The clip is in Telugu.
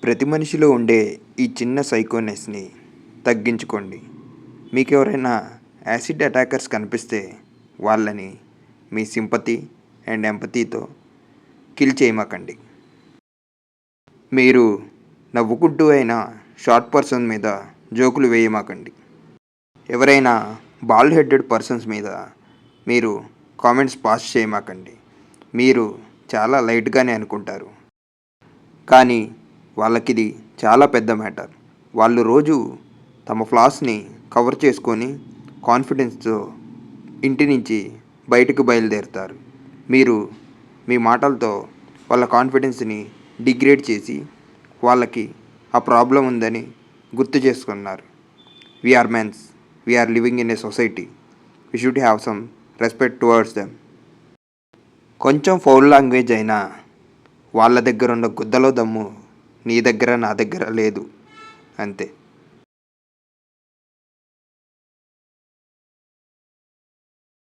ప్రతి మనిషిలో ఉండే ఈ చిన్న సైకోనెస్ని తగ్గించుకోండి. మీకు ఎవరైనా యాసిడ్ అటాకర్స్ కనిపిస్తే వాళ్ళని మీ సింపతి అండ్ ఎంపతీతో కిల్ చేయమాకండి. మీరు నవ్వుకుంటూ అయినా షార్ట్ పర్సన్ మీద జోకులు వేయమాకండి. ఎవరైనా బాల్డ్ హెడెడ్ పర్సన్స్ మీద మీరు కామెంట్స్ పాస్ చేయమాకండి. మీరు చాలా లైట్గానే అనుకుంటారు, కానీ వాళ్ళకిది చాలా పెద్ద మ్యాటర్. వాళ్ళు రోజు తమ ఫ్లాస్ని కవర్ చేసుకొని కాన్ఫిడెన్స్తో ఇంటి నుంచి బయటకు బయలుదేరుతారు. మీరు మీ మాటలతో వాళ్ళ కాన్ఫిడెన్స్ని డిగ్రేడ్ చేసి వాళ్ళకి ఆ ప్రాబ్లం ఉందని గుర్తు చేసుకున్నారు. We're men, we're living in a society, we should have some respect towards them. కొంచెం ఫౌల్ లాంగ్వేజ్ అయినా వాళ్ళ దగ్గర ఉన్న గుద్దలో దమ్ము నీ దగ్గర నా దగ్గర లేదు, అంతే.